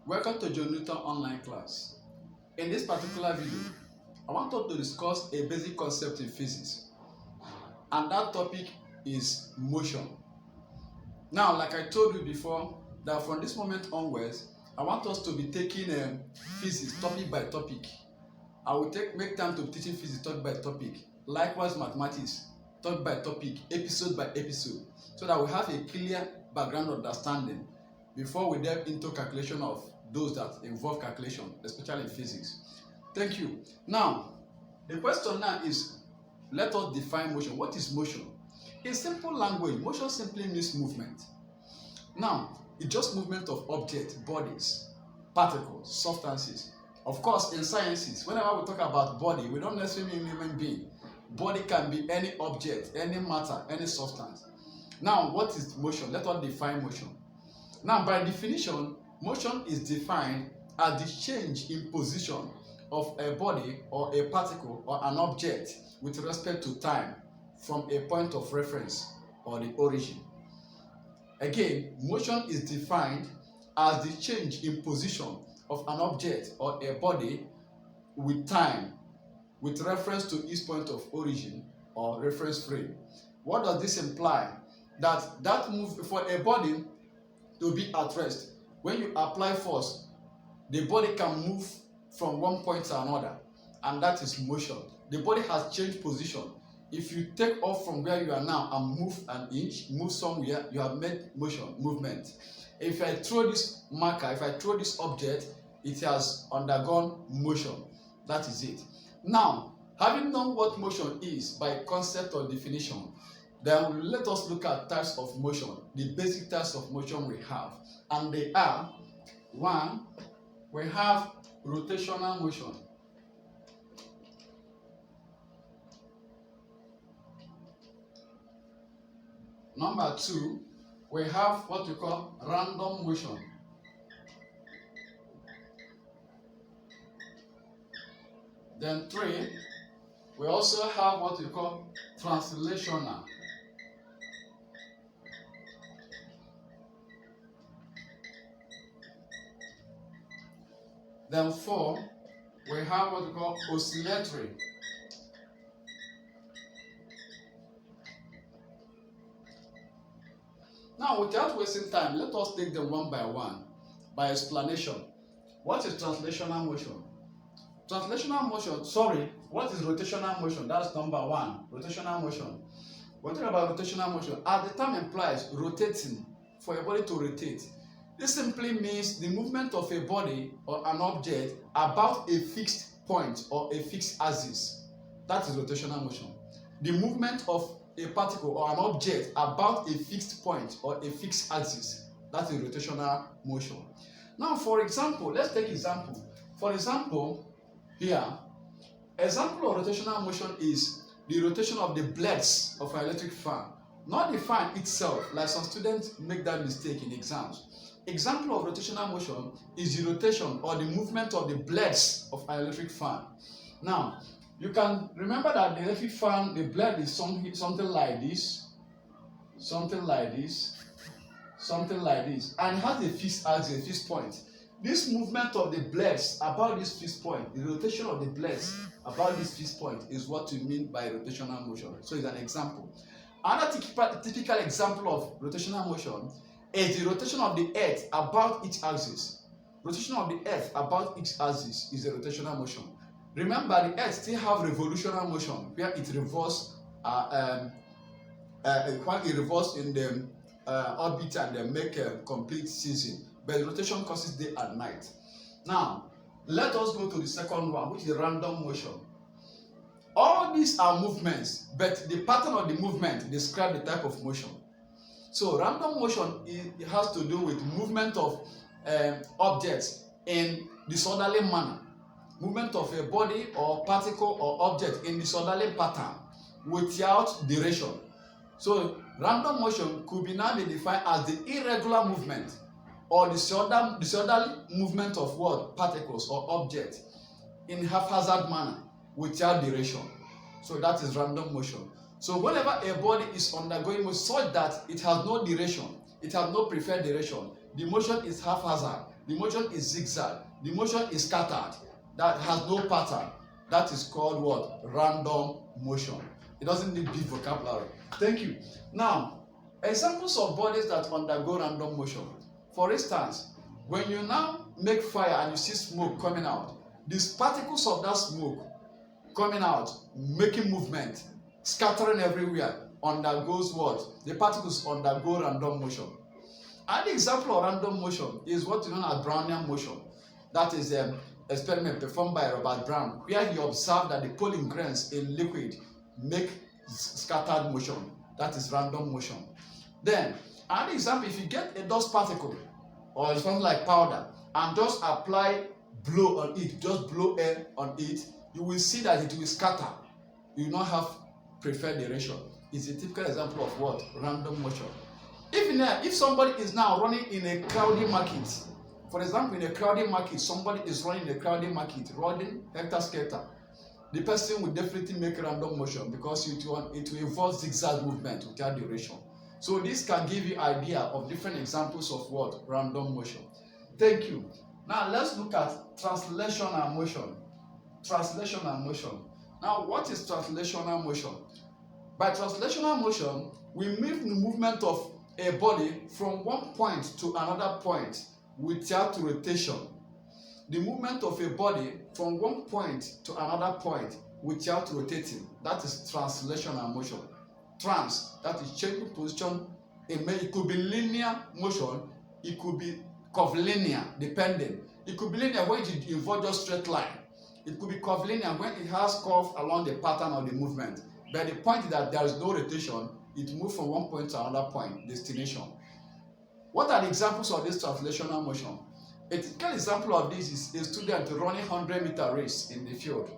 Welcome to John Newton online class. In this particular video, I want us to discuss a basic concept in physics, and that topic is motion. Now, like I told you before, that from this moment onwards, I want us to be taking physics topic by topic. I will make time to be teaching physics topic by topic. Likewise, mathematics topic by topic, episode by episode, so that we have a clear background understanding before we delve into calculation of those that involve calculation, especially in physics. Thank you. Now, the question now is, let us define motion. What is motion? In simple language, motion simply means movement. Now, it's just movement of objects, bodies, particles, substances. Of course, in sciences, whenever we talk about body, we don't necessarily mean human being. Body can be any object, any matter, any substance. Now, what is motion? Let us define motion. Now, by definition, motion is defined as the change in position of a body or a particle or an object with respect to time from a point of reference or the origin. Again, motion is defined as the change in position of an object or a body with time with reference to its point of origin or reference frame. What does this imply? That move for a body to be at rest, when you apply force, the body can move from one point to another, and that is motion. The body has changed position. If you take off from where you are now and move an inch, move somewhere, you have made motion, movement. If I throw this marker, if I throw this object, it has undergone motion. That is it. Now, having known what motion is by concept or definition, then let us look at types of motion, the basic types of motion we have. And they are, one, we have rotational motion. Number two, we have what we call random motion. Then three, we also have what we call translational. Then four, we have what we call oscillatory. Now, without wasting time, let us take them one by one by explanation. What is translational motion? Translational motion, what is rotational motion? That's number one, rotational motion. We're talking about rotational motion. As the term implies, rotating, for a body to rotate. This simply means the movement of a body or an object about a fixed point or a fixed axis. That is rotational motion. The movement of a particle or an object about a fixed point or a fixed axis. That is rotational motion. Now, for example, let's take example. For example, here, example of rotational motion is the rotation of the blades of an electric fan. Not the fan itself, like some students make that mistake in exams. Example of rotational motion is the rotation or the movement of the blades of an electric fan. Now, you can remember that the electric fan, the blade is something like this, something like this, something like this, and it has a fixed axis, a fixed point. This movement of the blades about this fixed point, the rotation of the blades about this fixed point is what we mean by rotational motion. So it's an example. Another typical example of rotational motion is the rotation of the earth about its axis. Rotation of the earth about its axis is a rotational motion. Remember, the earth still have revolutional motion where it revolves in the orbit and then make a complete season. But rotation causes day and night. Now, let us go to the second one, which is random motion. All these are movements, but the pattern of the movement describes the type of motion. So, random motion it has to do with movement of objects in disorderly manner. Movement of a body or particle or object in disorderly pattern without duration. So, random motion could be now defined as the irregular movement or disorderly movement of what? Particles or objects in haphazard manner without duration. So that is random motion. So whenever a body is undergoing motion such that it has no duration, it has no preferred duration, the motion is haphazard, the motion is zigzag, the motion is scattered, that has no pattern. That is called what? Random motion. It doesn't need big vocabulary. Thank you. Now, examples of bodies that undergo random motion. For instance, when you now make fire and you see smoke coming out, these particles of that smoke coming out, making movement, scattering everywhere, undergoes what? The particles undergo random motion. An example of random motion is what is known as Brownian motion. That is an experiment performed by Robert Brown, where he observed that the pollen grains in liquid make scattered motion. That is random motion. Then, an example, if you get a dust particle or something like powder and just blow on it, just blow air on it, you will see that it will scatter. You will not have preferred direction. It's a typical example of what? Random motion. If somebody is now running in a crowded market, for example, in a crowded market, somebody is running in a crowded market, running hectare-scatter, the person will definitely make random motion because it will involve zigzag movement without duration. So this can give you idea of different examples of what? Random motion. Thank you. Now let's look at translational motion. Translational motion. Now what is translational motion? By translational motion, we move the movement of a body from one point to another point without rotation. The movement of a body from one point to another point without rotating. That is translational motion. Trans, that is changing position. It could be linear motion, it could be curvilinear, depending. It could be linear when it involves just straight line. It could be curvilinear when it has curve along the pattern of the movement. But the point is that there is no rotation, it moves from one point to another point, destination. What are the examples of this translational motion? A typical example of this is a student running 100-meter race in the field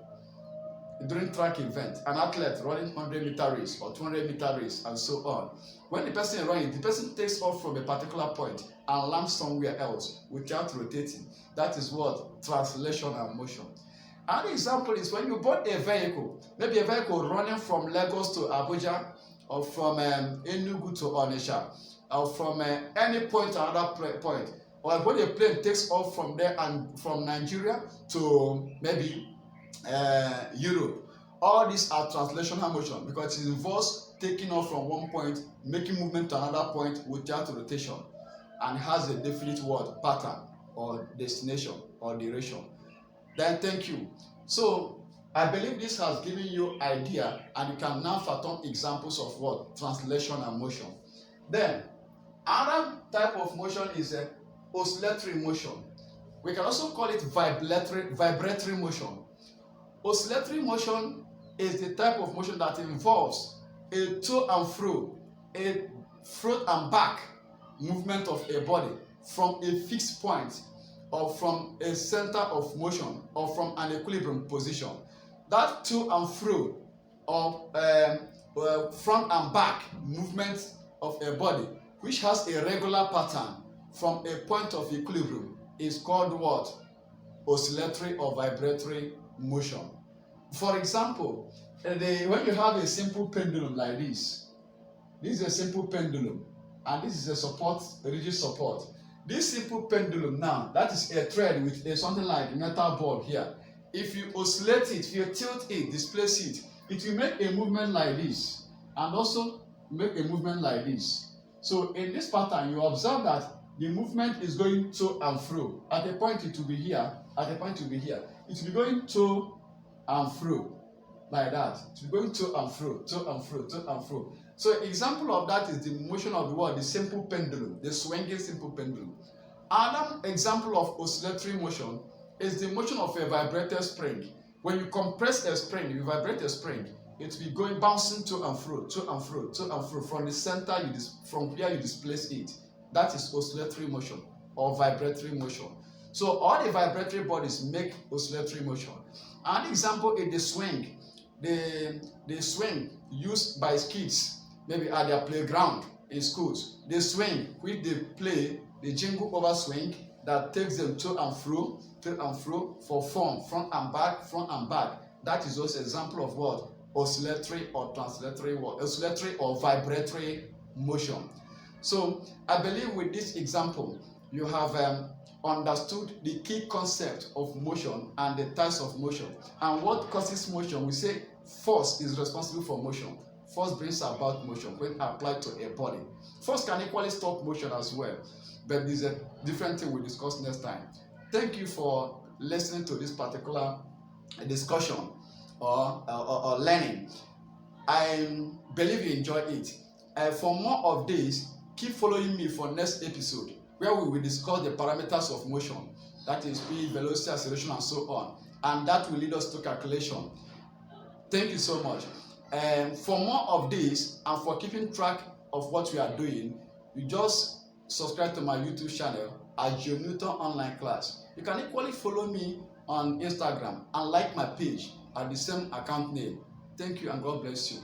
during track event, an athlete running 100-meter race or 200-meter race and so on. When the person is running, the person takes off from a particular point and lands somewhere else without rotating. That is what? Translational motion. Another example is when you bought a vehicle, maybe a vehicle running from Lagos to Abuja or from Enugu to Onitsha or from any point to another point. Or when a plane takes off from there and from Nigeria to maybe Europe. All these are translational motion because it involves taking off from one point, making movement to another point without rotation, and has a definite word pattern or destination or duration. Then thank you. So I believe this has given you idea, and you can now fathom examples of what? Translational motion. Then another type of motion is a oscillatory motion. We can also call it vibratory motion. Oscillatory motion is the type of motion that involves a to and fro, a front and back movement of a body from a fixed point or from a center of motion or from an equilibrium position. That to and fro of front and back movement of a body which has a regular pattern from a point of equilibrium is called what? Oscillatory or vibratory motion. For example, when you have a simple pendulum like this is a simple pendulum and this is a rigid support. This simple pendulum now, that is a thread with something like a metal bulb here. If you oscillate it, if you tilt it, displace it, it will make a movement like this and also make a movement like this. So in this pattern, you observe that the movement is going to and fro. At a point it will be here, at a point it will be here. It will be going to and fro, like that. It will be going to and fro, to and fro, to and fro. So example of that is the motion of the word, the simple pendulum, the swinging simple pendulum. Another example of oscillatory motion is the motion of a vibrator spring. When you compress a spring, you vibrate a spring, it will be going bouncing to and fro, to and fro, to and fro from the center, from where you displace it. That is oscillatory motion or vibratory motion. So all the vibratory bodies make oscillatory motion. An example is the swing. The swing used by kids, maybe at their playground in schools. The swing which they play, the jingle over swing that takes them to and fro for fun, front and back, front and back. That is also an example of what? Oscillatory or translatory, oscillatory or vibratory motion. So I believe with this example, you have understood the key concept of motion and the types of motion. And what causes motion? We say force is responsible for motion. Force brings about motion when applied to a body. Force can equally stop motion as well, but there's a different thing we'll discuss next time. Thank you for listening to this particular discussion or learning. I believe you enjoyed it. For more of this, keep following me for next episode, where we will discuss the parameters of motion, that is speed, velocity, acceleration, and so on, and that will lead us to calculation. Thank you so much. For more of this and for keeping track of what we are doing, you just subscribe to my YouTube channel at Joe Newton Online Class. You can equally follow me on Instagram and like my page at the same account name. Thank you and God bless you.